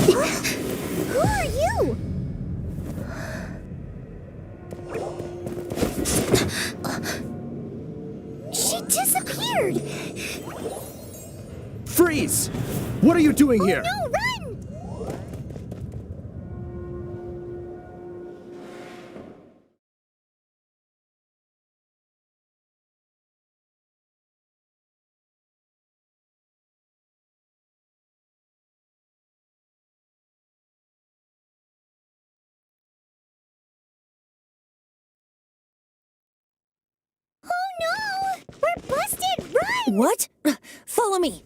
Who are you? She disappeared! Freeze! What are you doing here? No, run! Oh no! We're busted! Run! What? Follow me.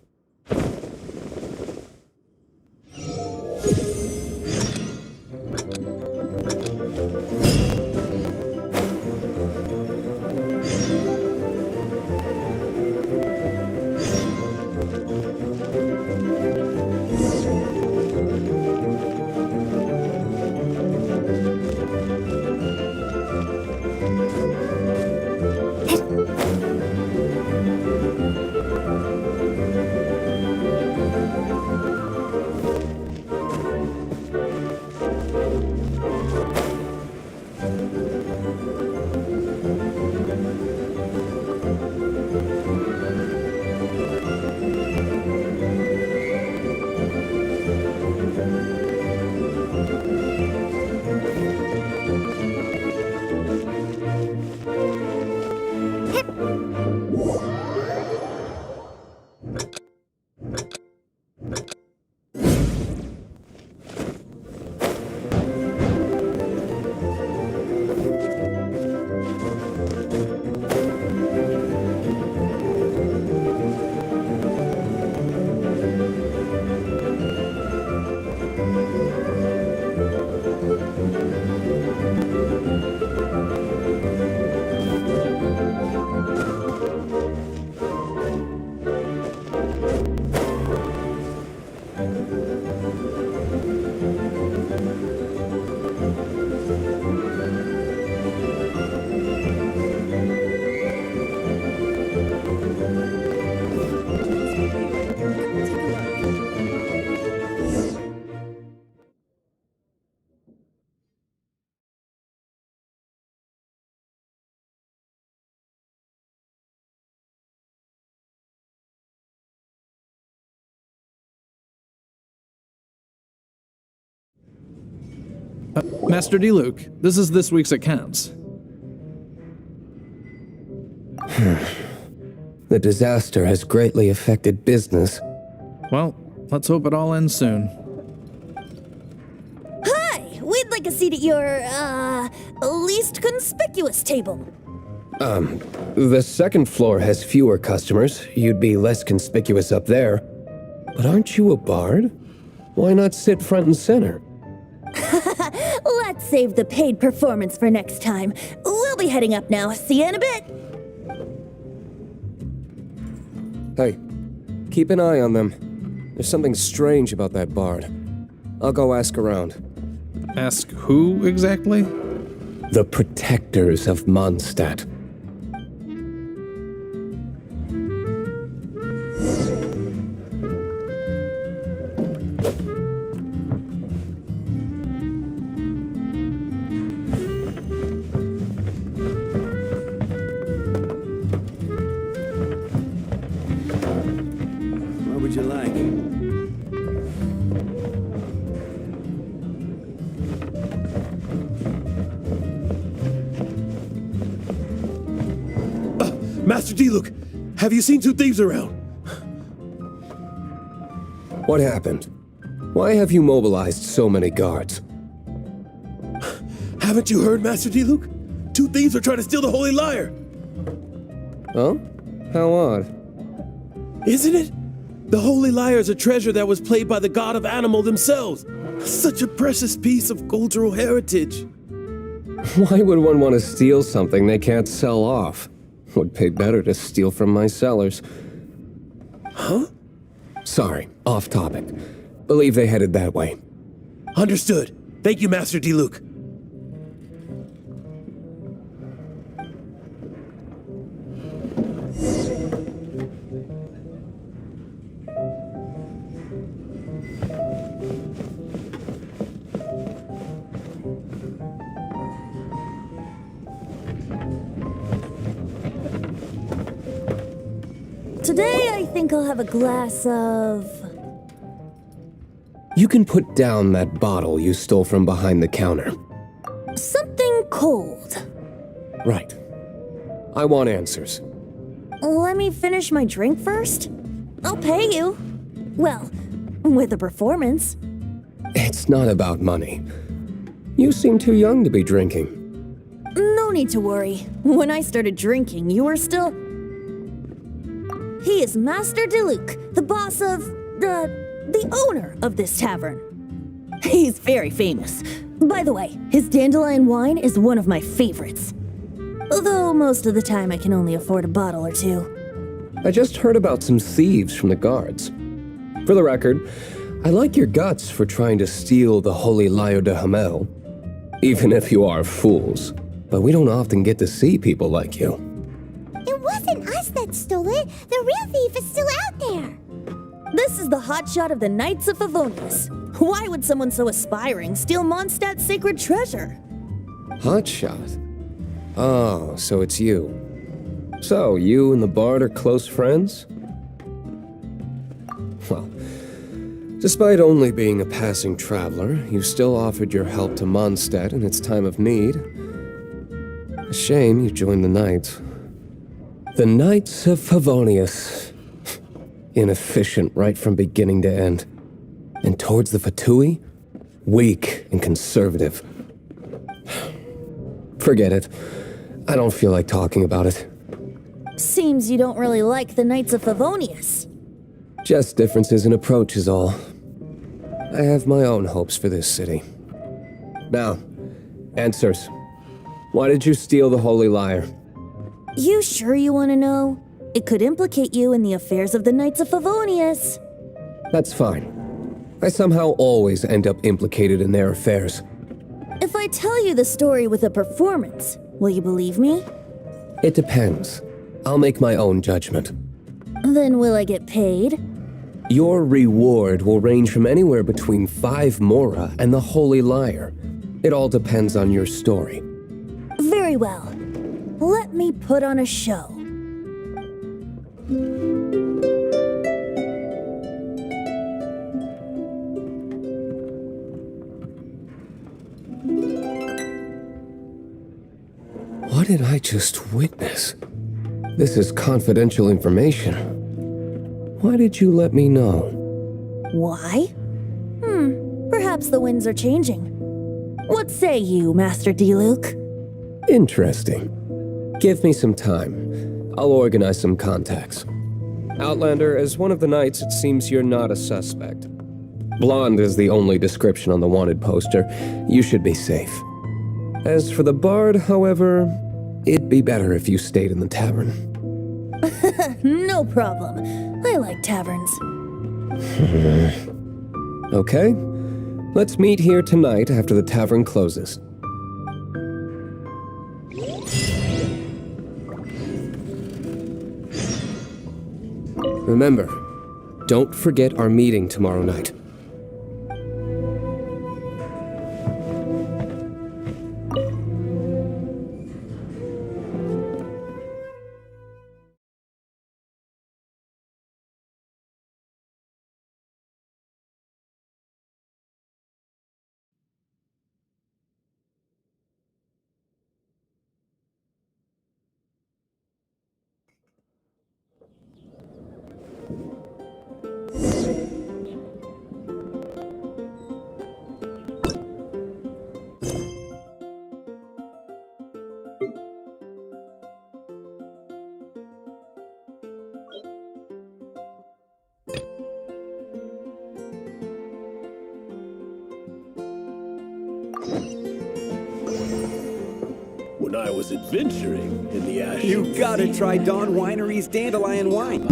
Master D. Luke, this is this week's accounts. The disaster has greatly affected business. Well, let's hope it all ends soon. Hi! We'd like a seat at your, least conspicuous table. The second floor has fewer customers. You'd be less conspicuous up there. But aren't you a bard? Why not sit front and center? Let's save the paid performance for next time. We'll be heading up now. See you in a bit. Hey, keep an eye on them. There's something strange about that bard. I'll go ask around. Ask who exactly? The protectors of Mondstadt. What would you like? Master D. Luke, have you seen two thieves around? What happened? Why have you mobilized so many guards? Haven't you heard, Master D. Luke? Two thieves are trying to steal the Holy Lyre. Oh? How odd. Isn't it? The Holy Lyre is a treasure that was played by the god of animal themselves. Such a precious piece of cultural heritage. Why would one want to steal something they can't sell off? Would pay better to steal from my sellers. Huh? Sorry, off topic. Believe they headed that way. Understood. Thank you, Master D. Luke. Today, I think I'll have a glass of... You can put down that bottle you stole from behind the counter. something cold. Right. I want answers. Let me finish my drink first. I'll pay you. Well, with a performance. It's not about money. You seem too young to be drinking. No need to worry. When I started drinking, you were still... He is Master Diluc, the boss of... the owner of this tavern. He's very famous. By the way, his dandelion wine is one of my favorites. Although most of the time I can only afford a bottle or two. I just heard about some thieves from the guards. For the record, I like your guts for trying to steal the Holy Lyre de Hamel. Even if you are fools. But we don't often get to see people like you. It wasn't us that stole it. The real thief is still out there. This is the hotshot of the Knights of Favonius. Why would someone so aspiring steal Mondstadt's sacred treasure? Hotshot? Oh, so it's you. So, you and the Bard are close friends? Well, despite only being a passing traveler, you still offered your help to Mondstadt in its time of need. A shame you joined the Knights. The Knights of Favonius. Inefficient right from beginning to end. And towards the Fatui, weak and conservative. Forget it. I don't feel like talking about it. Seems you don't really like the Knights of Favonius. Just differences in approach is all. I have my own hopes for this city. Now, answers. Why did you steal the Holy Lyre? You sure you want to know? It could implicate you in the affairs of the Knights of Favonius. That's fine. I somehow always end up implicated in their affairs. If I tell you the story with a performance, will you believe me? It depends. I'll make my own judgment. Then will I get paid? Your reward will range from anywhere between 5 mora and the Holy Lyre. It all depends on your story. Very well. Let me put on a show. What did I just witness? This is confidential information. Why did you let me know? Why? Perhaps the winds are changing. What say you, Master D-Luke? Interesting. Give me some time. I'll organize some contacts. Outlander, as one of the knights, it seems you're not a suspect. Blonde is the only description on the wanted poster. You should be safe. As for the bard, however, it'd be better if you stayed in the tavern. No problem. I like taverns. Okay? Let's meet here tonight after the tavern closes. Remember, don't forget our meeting tomorrow night. When I was adventuring in the ashes. You gotta try Dawn Winery's Dandelion Wine.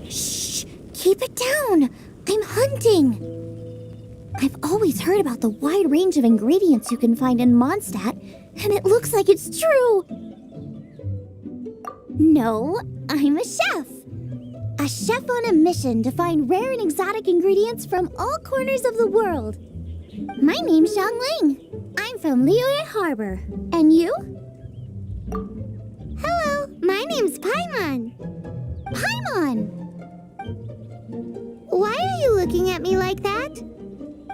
Shh! Keep it down! I'm hunting! I've always heard about the wide range of ingredients you can find in Mondstadt, and it looks like it's true! No, I'm a chef! A chef on a mission to find rare and exotic ingredients from all corners of the world. My name's Xiang Ling. I'm from Liyue Harbor. And you? Hello, my name's Paimon. Paimon! Why are you looking at me like that?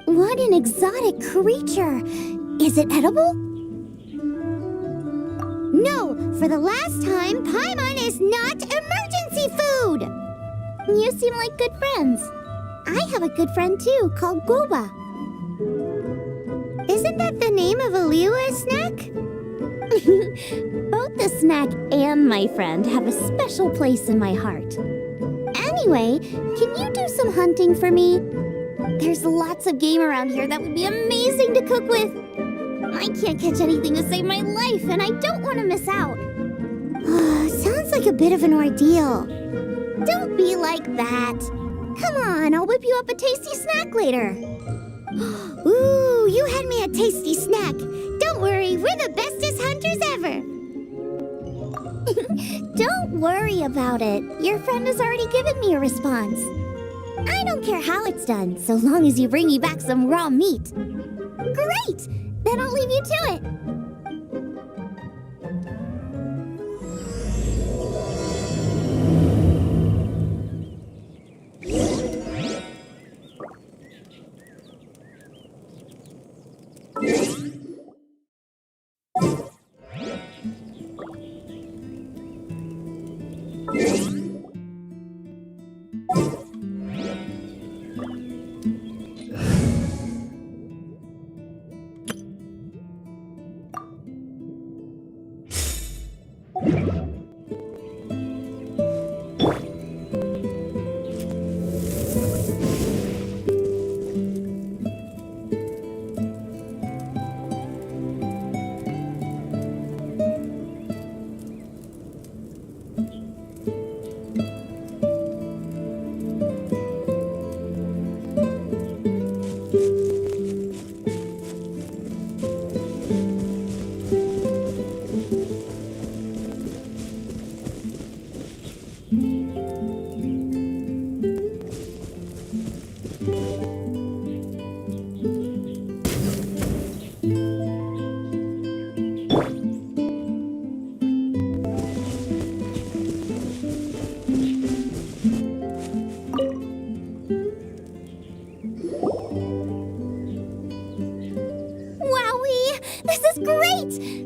What an exotic creature! Is it edible? No, for the last time, Paimon is not emergency food! You seem like good friends. I have a good friend too, called Goba. Isn't that the name of a Liyue snack? Both the snack and my friend have a special place in my heart. Anyway, can you do some hunting for me? There's lots of game around here that would be amazing to cook with. I can't catch anything to save my life, and I don't want to miss out. Sounds like a bit of an ordeal. Don't be like that. Come on, I'll whip you up a tasty snack later. Ooh, you had me a tasty snack. Don't worry, we're the bestest hunters ever. Don't worry about it. Your friend has already given me a response. I don't care how it's done, so long as you bring me back some raw meat. Great! Then I'll leave you to it.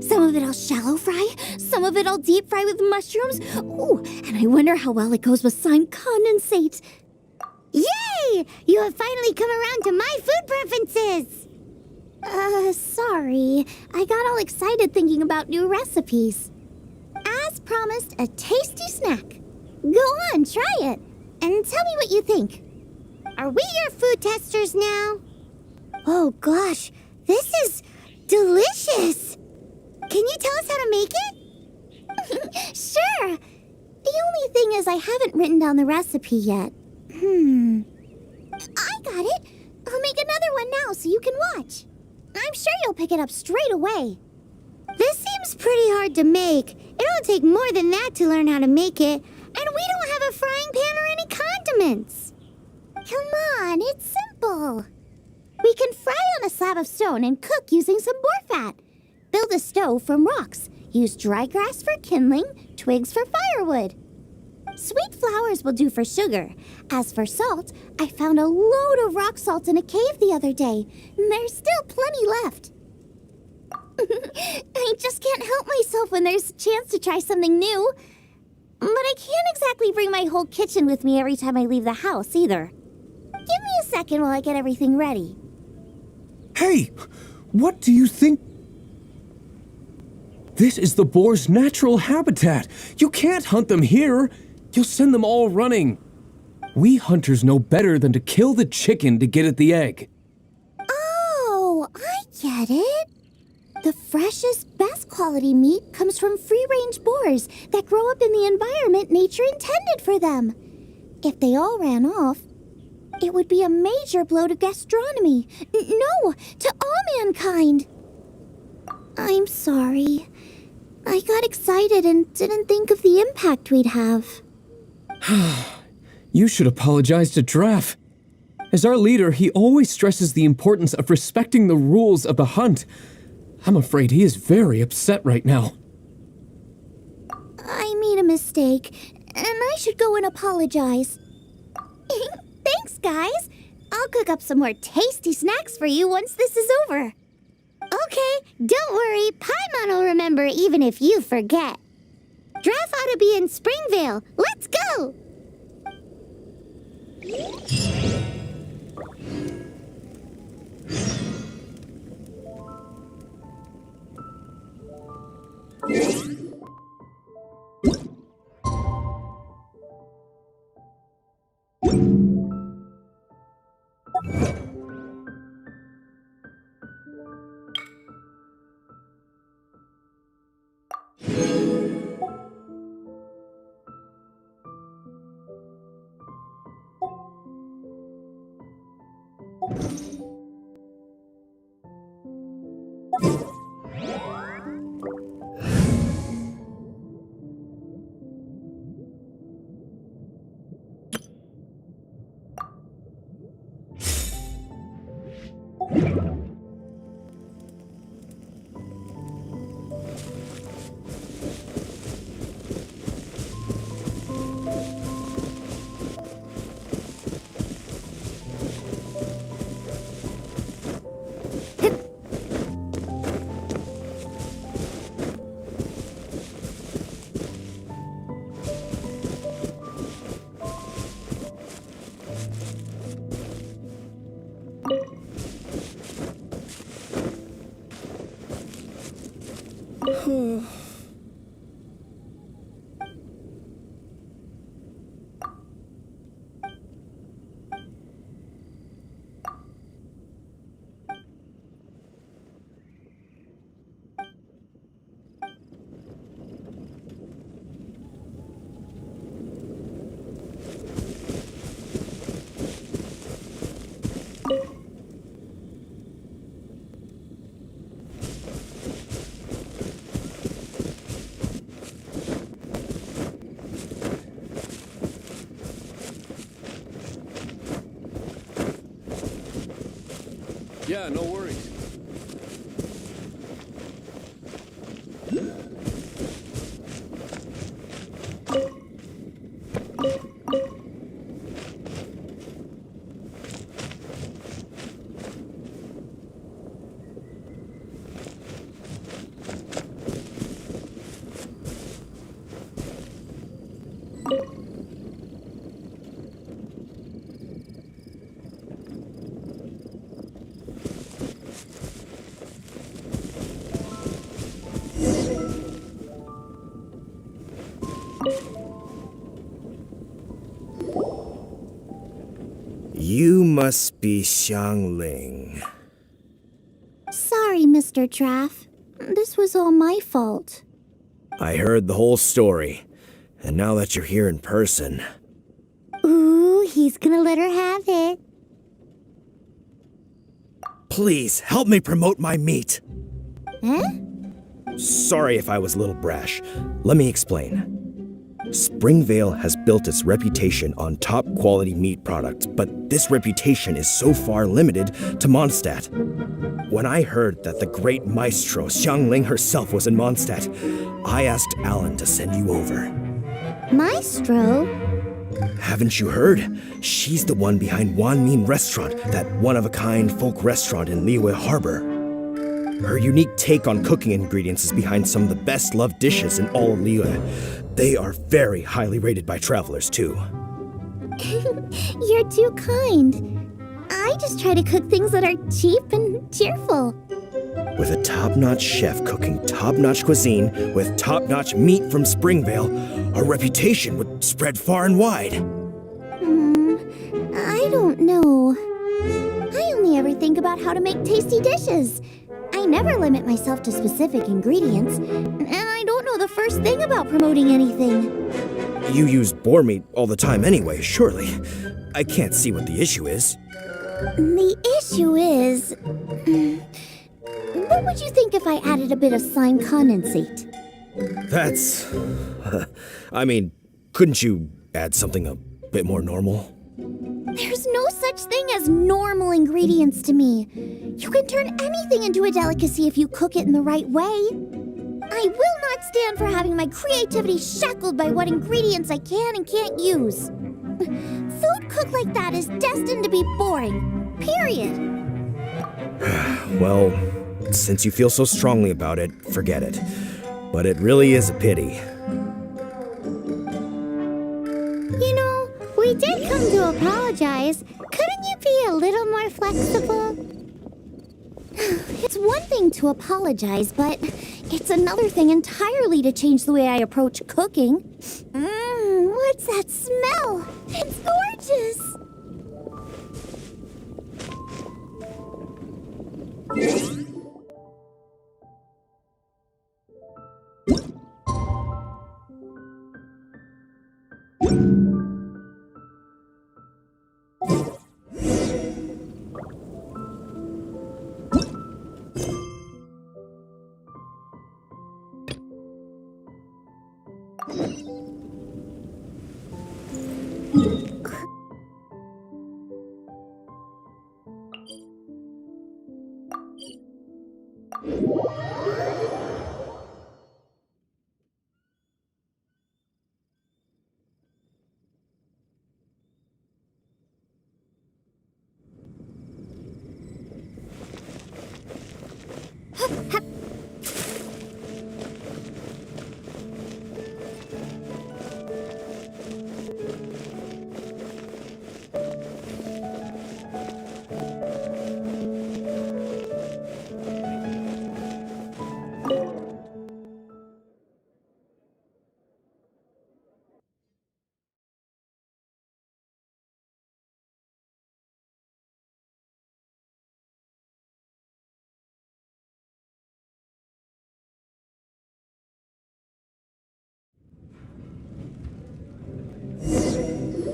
Some of it I'll shallow fry, some of it I'll deep fry with mushrooms. Ooh, and I wonder how well it goes with slime condensate. Yay! You have finally come around to my food preferences! Sorry. I got all excited thinking about new recipes. As promised, a tasty snack. Go on, try it, and tell me what you think. Are we your food testers now? Oh gosh, this is delicious! Can you tell us how to make it? Sure! The only thing is I haven't written down the recipe yet. I got it! I'll make another one now so you can watch. I'm sure you'll pick it up straight away. This seems pretty hard to make. It'll take more than that to learn how to make it. And we don't have a frying pan or any condiments. Come on, it's simple. can fry on a slab of stone and cook using some boar fat. Build a stove from rocks. Use dry grass for kindling, twigs for firewood. Sweet flowers will do for sugar. As for salt, I found a load of rock salt in a cave the other day. There's still plenty left. I just can't help myself when there's a chance to try something new. But I can't exactly bring my whole kitchen with me every time I leave the house, either. Give me a second while I get everything ready. Hey! What do you think? This is the boar's natural habitat. You can't hunt them here. You'll send them all running. We hunters know better than to kill the chicken to get at the egg. Oh, I get it. The freshest, best quality meat comes from free-range boars that grow up in the environment nature intended for them. If they all ran off, it would be a major blow to gastronomy. No, to all mankind. I'm sorry. I got excited and didn't think of the impact we'd have. You should apologize to Draff. As our leader, he always stresses the importance of respecting the rules of the hunt. I'm afraid he is very upset right now. I made a mistake, and I should go and apologize. Thanks, guys. I'll cook up some more tasty snacks for you once this is over. Okay, don't worry. Paimon will remember even if you forget. Draft ought to be in Springvale. Let's go! Yeah, no worries. You must be Xiangling. Sorry, Mr. Draff. This was all my fault. I heard the whole story, and now that you're here in person... Ooh, he's gonna let her have it. Please, help me promote my meat! Huh? Sorry if I was a little brash. Let me explain. Springvale has built its reputation on top-quality meat products, but this reputation is so far limited to Mondstadt. When I heard that the great maestro Xiangling herself was in Mondstadt, I asked Alan to send you over. Maestro? Haven't you heard? She's the one behind Wanmin Restaurant, that one-of-a-kind folk restaurant in Liyue Harbor. Her unique take on cooking ingredients is behind some of the best-loved dishes in all of Liyue. They are very highly rated by travelers, too. You're too kind. I just try to cook things that are cheap and cheerful. With a top-notch chef cooking top-notch cuisine with top-notch meat from Springvale, our reputation would spread far and wide. I don't know. I only ever think about how to make tasty dishes. I never limit myself to specific ingredients, and I don't know the first thing about promoting anything. You use boar meat all the time anyway, surely. I can't see what the issue is. The issue is... What would you think if I added a bit of slime condensate? That's... I mean, couldn't you add something a bit more normal? There's no such thing as normal ingredients to me. You can turn anything into a delicacy if you cook it in the right way. I will not stand for having my creativity shackled by what ingredients I can and can't use. Food cooked like that is destined to be boring. Period. Well, since you feel so strongly about it, forget it. But it really is a pity. You know, we did come to apologize. Couldn't you be a little more flexible? It's one thing to apologize, but it's another thing entirely to change the way I approach cooking. What's that smell? It's gorgeous!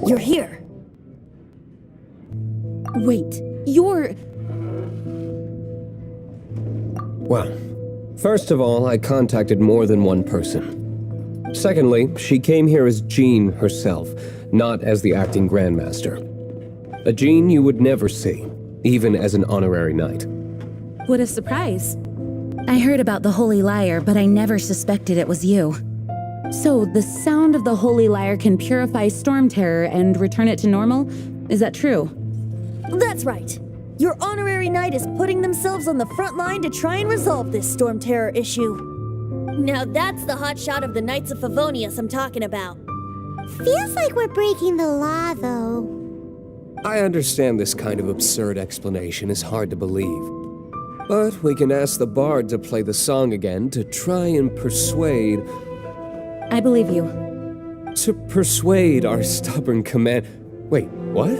You're here. Wait, you're... Well, first of all, I contacted more than one person. Secondly, she came here as Jean herself, not as the acting Grandmaster. A Jean you would never see, even as an honorary knight. What a surprise. I heard about the Holy Lyre, but I never suspected it was you. So, the sound of the Holy Lyre can purify Storm Terror and return it to normal? Is that true? That's right. Your honorary knight is putting themselves on the front line to try and resolve this Storm Terror issue. Now that's the hot shot of the Knights of Favonius I'm talking about. Feels like we're breaking the law, though. I understand this kind of absurd explanation is hard to believe. But we can ask the bard to play the song again to try and persuade... I believe you. To persuade our stubborn command... Wait, what?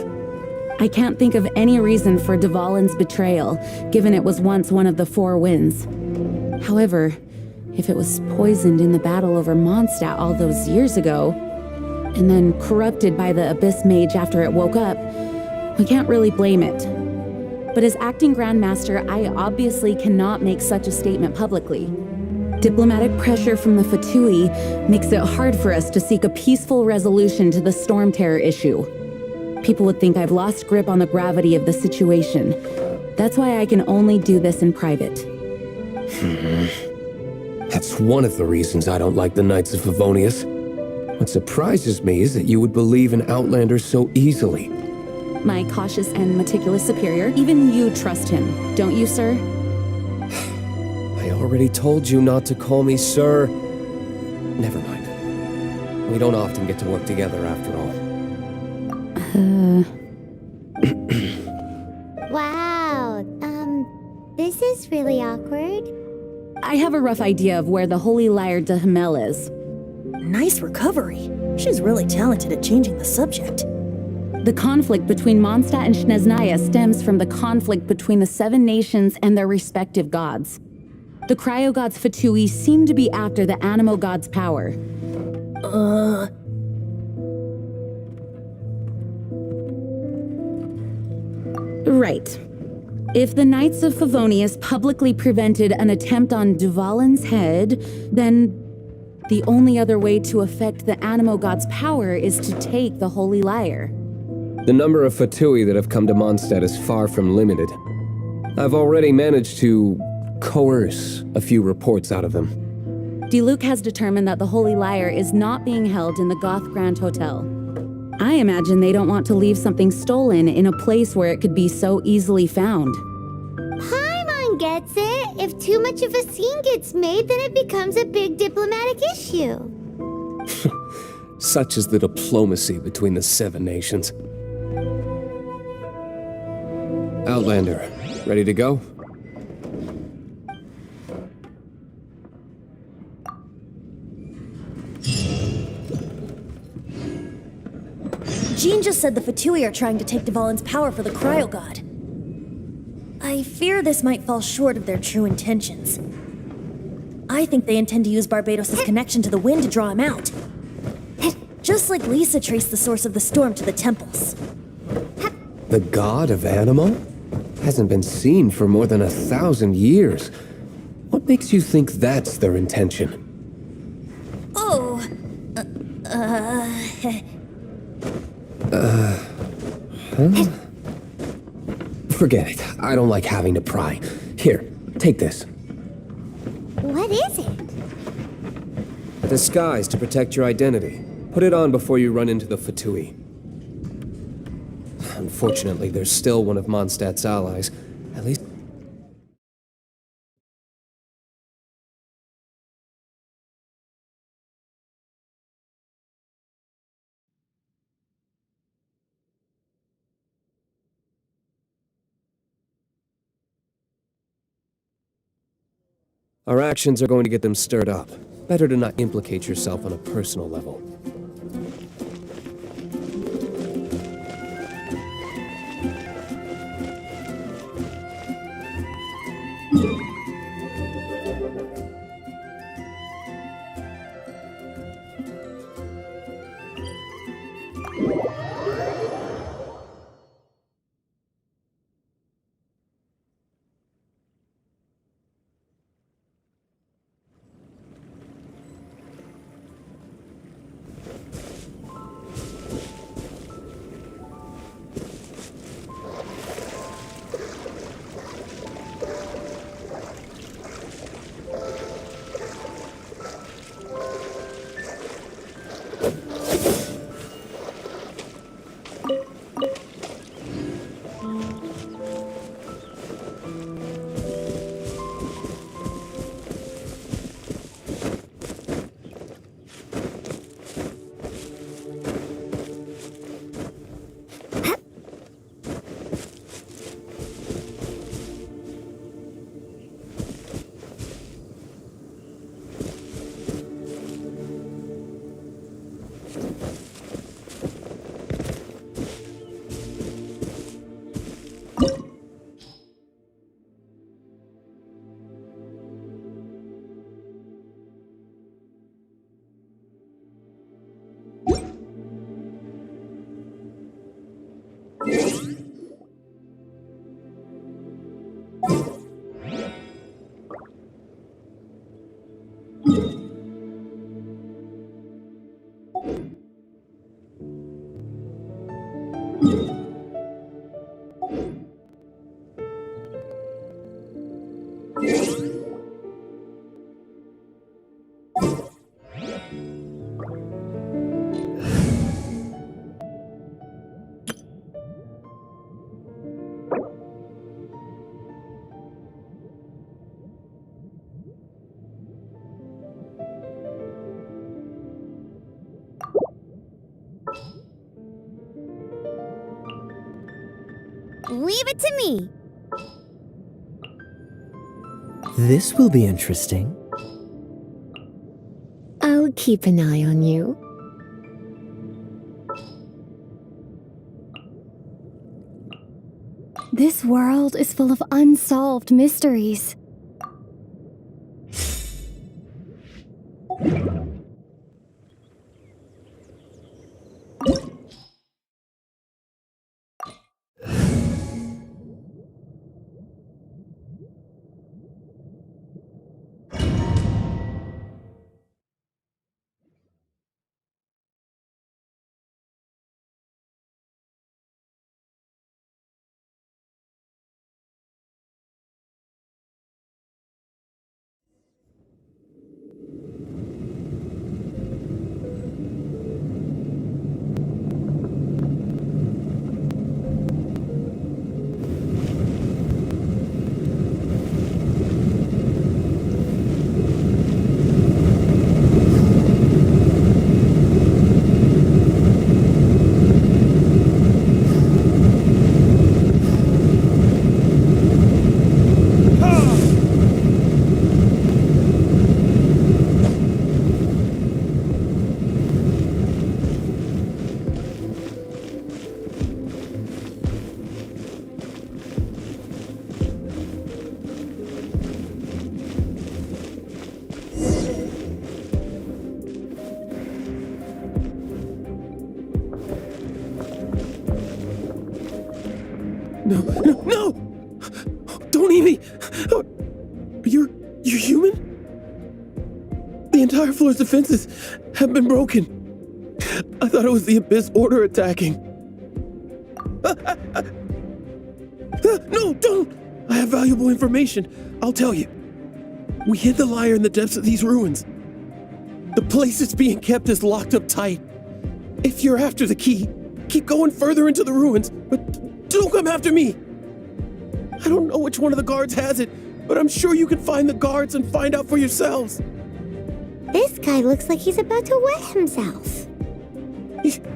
I can't think of any reason for Dvalin's betrayal, given it was once one of the Four Winds. However, if it was poisoned in the battle over Mondstadt all those years ago, and then corrupted by the Abyss Mage after it woke up, we can't really blame it. But as acting Grandmaster, I obviously cannot make such a statement publicly. Diplomatic pressure from the Fatui makes it hard for us to seek a peaceful resolution to the storm terror issue. People would think I've lost grip on the gravity of the situation. That's why I can only do this in private. That's one of the reasons I don't like the Knights of Favonius. What surprises me is that you would believe in Outlanders so easily. My cautious and meticulous superior, even you trust him, don't you, sir? I already told you not to call me sir. Never mind. We don't often get to work together after all. Wow, this is really awkward. I have a rough idea of where the Holy Lyre de Himmel is. Nice recovery. She's really talented at changing the subject. The conflict between Mondstadt and Snezhnaya stems from the conflict between the 7 nations and their respective gods. The cryo-gods Fatui seem to be after the Animo god's power. Right. If the Knights of Favonius publicly prevented an attempt on Dvalin's head, then the only other way to affect the Animo god's power is to take the Holy Lyre. The number of Fatui that have come to Mondstadt is far from limited. I've already managed to coerce a few reports out of them. Diluc has determined that the Holy Lyre is not being held in the Goth Grand Hotel. I imagine they don't want to leave something stolen in a place where it could be so easily found. Paimon gets it. If too much of a scene gets made, then it becomes a big diplomatic issue. Such is the diplomacy between the 7 nations. Outlander, ready to go? Jean just said the Fatui are trying to take Dvalin's power for the Cryo God. I fear this might fall short of their true intentions. I think they intend to use Barbados' connection to the wind to draw him out. Just like Lisa traced the source of the storm to the temples. The god of Animo? Hasn't been seen for more than 1,000 years. What makes you think that's their intention? Oh, Forget it. I don't like having to pry. Here, take this. What is it? A disguise to protect your identity. Put it on before you run into the Fatui. Unfortunately, there's still one of Mondstadt's allies. At least... Our actions are going to get them stirred up. Better to not implicate yourself on a personal level. Leave it to me. This will be interesting. I'll keep an eye on you. This world is full of unsolved mysteries. No! Don't eat me! You're human? The entire floor's defenses have been broken. I thought it was the Abyss Order attacking. No, don't! I have valuable information. I'll tell you. We hid the lyre in the depths of these ruins. The place it's being kept is locked up tight. If you're after the key, keep going further into the ruins, but don't come after me. I don't know which one of the guards has it, but I'm sure you can find the guards and find out for yourselves. This guy looks like he's about to wet himself.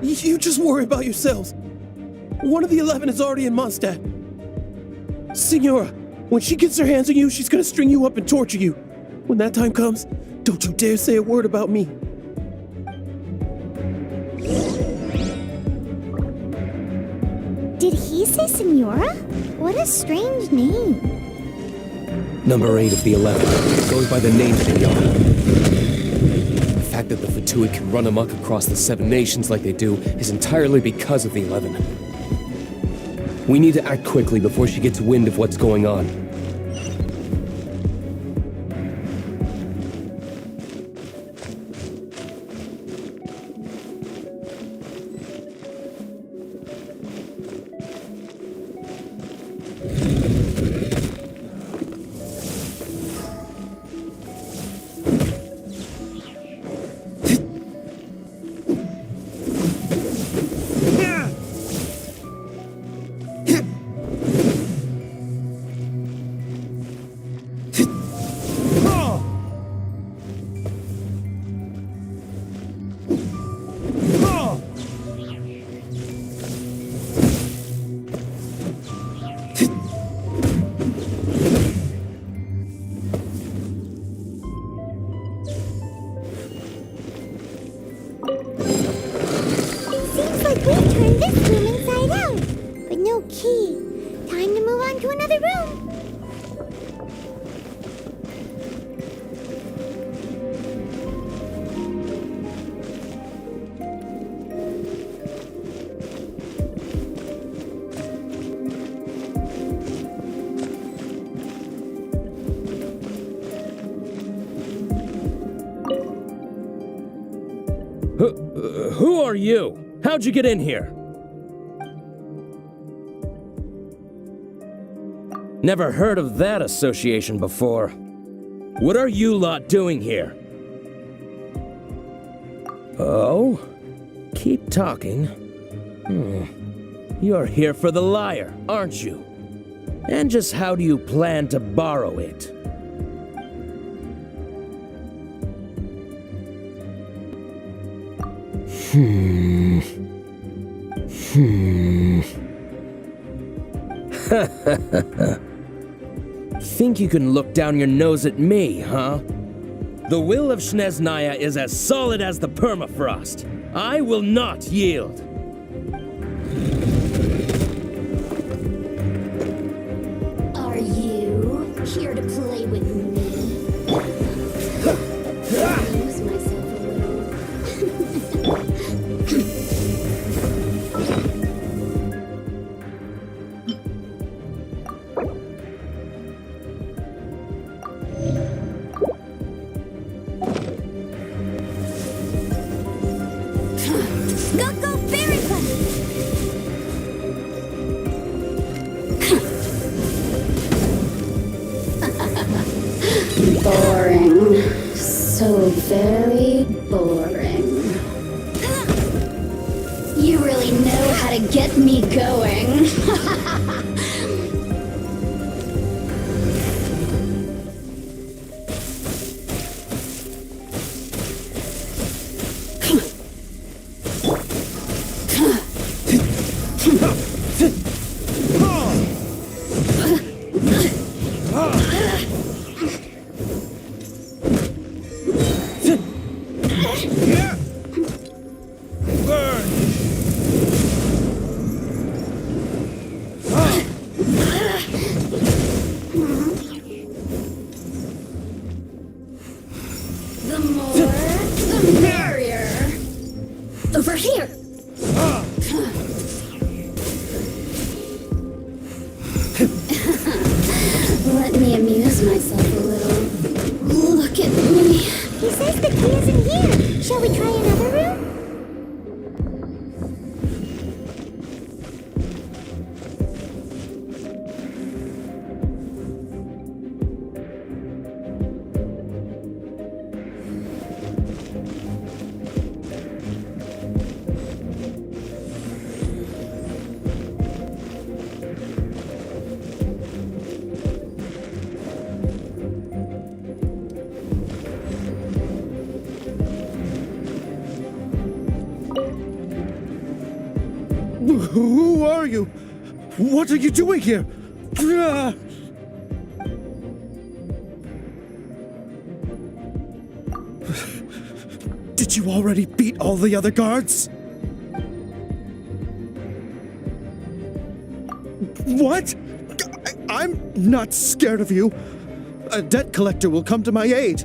You just worry about yourselves. One of the 11 is already in Mondstadt. Signora, when she gets her hands on you, she's gonna string you up and torture you. When that time comes, don't you dare say a word about me. Did he say Senora? What a strange name. Number 8 of the 11 goes by the name Senora. The fact that the Fatui can run amok across the 7 nations like they do is entirely because of the 11. We need to act quickly before she gets wind of what's going on. Seems like we've turned this room inside out, but no key. Time to move on to another room. Who are you? How'd you get in here? Never heard of that association before. What are you lot doing here? Oh? Keep talking. You're here for the lyre, aren't you? And just how do you plan to borrow it? Think you can look down your nose at me, huh? The will of Snezhnaya is as solid as the permafrost. I will not yield. Are you here to play with me? Lose myself a little. Go, very boring. So very boring. You really know how to get me going. The more, the merrier. Over here. Let me amuse myself a little. Look at me. He says the key is in here. Shall we try another room? Who are you? What are you doing here? Did you already beat all the other guards? What? I'm not scared of you. A debt collector will come to my aid.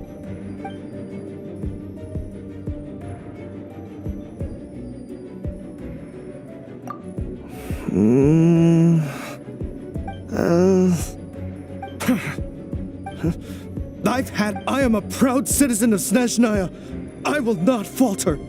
I am a proud citizen of Snezhnaya. I will not falter.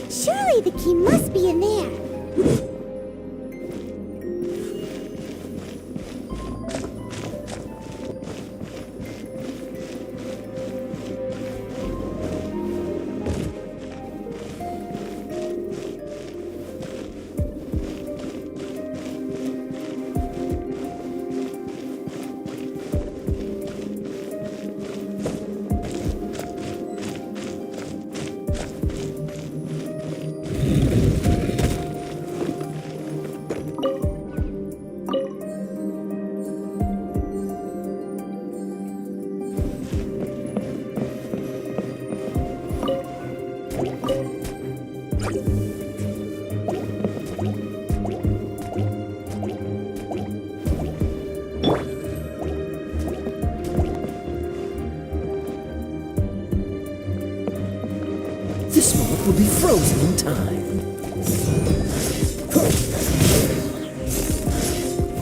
Surely the key must be in there. will be frozen in time.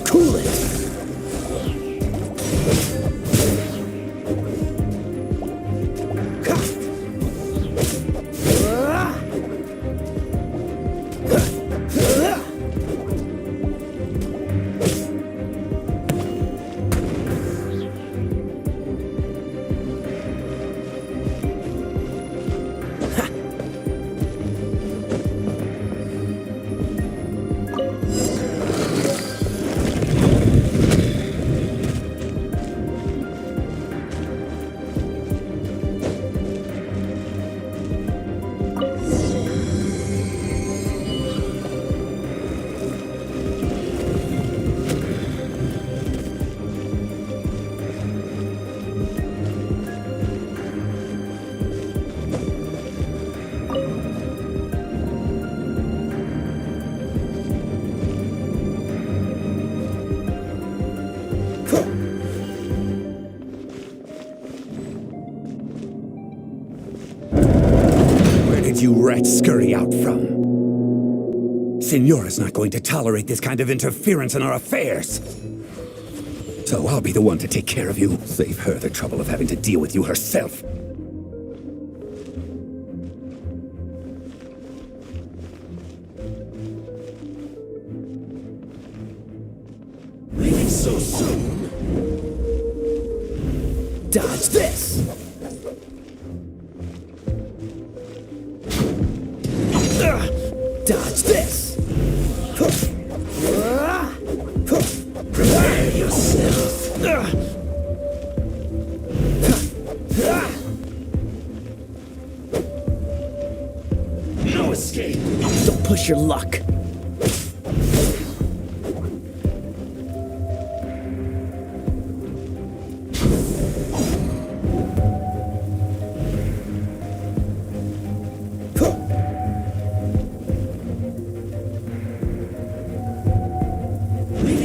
Cool it. You rats scurry out from. Signora's not going to tolerate this kind of interference in our affairs. So I'll be the one to take care of you. Save her the trouble of having to deal with you herself. Leaving so soon. Dodge this! Dodge this! Prepare yourself! No escape! Don't push your luck!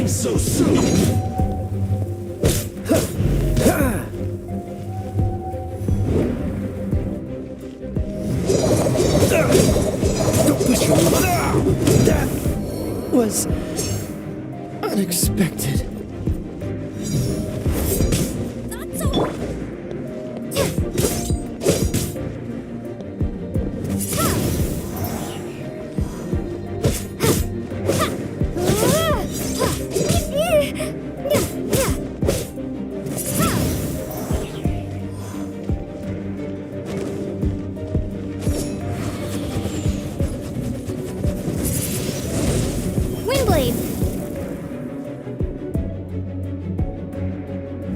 So soon. Don't push your luck. That was unexpected.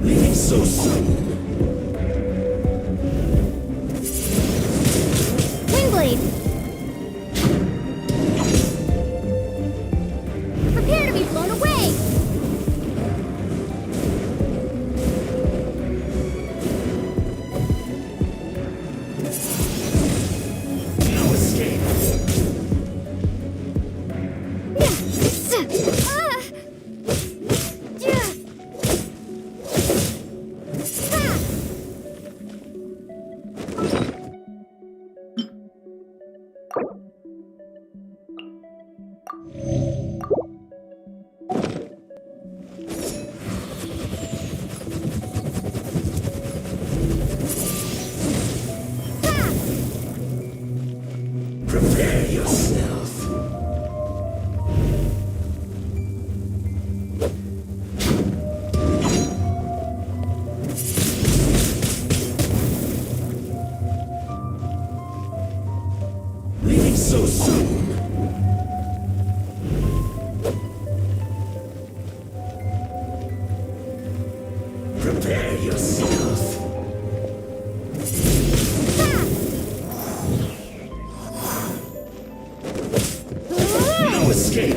Leaving so soon. Windblade! Prepare to be blown away! No escape. Prepare yourself. Leaving so soon. Prepare yourself. No escape.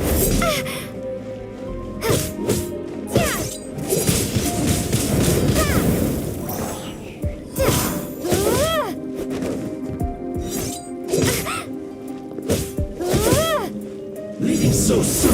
Leaving so soon.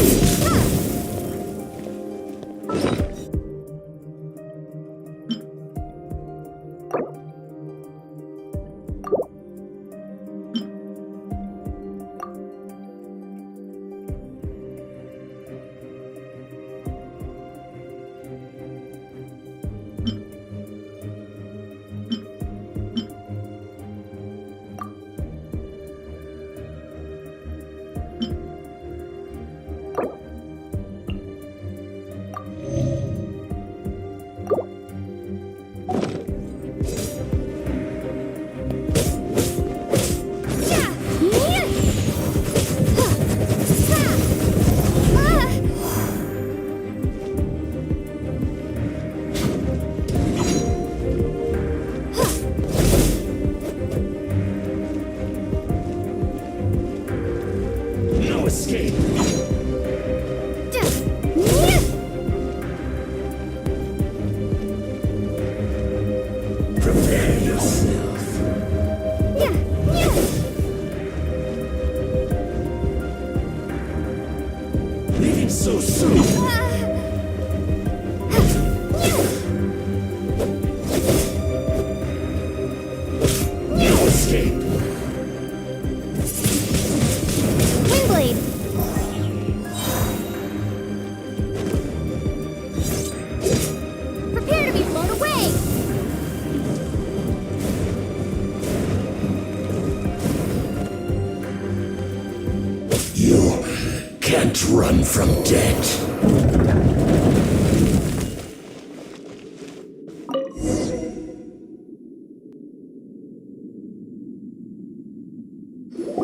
can't run from death.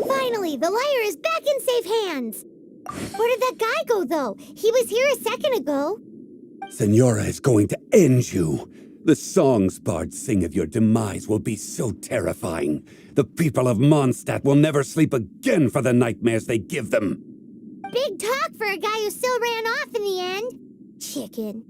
Finally, the lyre is back in safe hands. Where did that guy go, though? He was here a second ago. Senora is going to end you. The songs bards sing of your demise will be so terrifying. The people of Mondstadt will never sleep again for the nightmares they give them. Big talk for a guy who still ran off in the end. Chicken.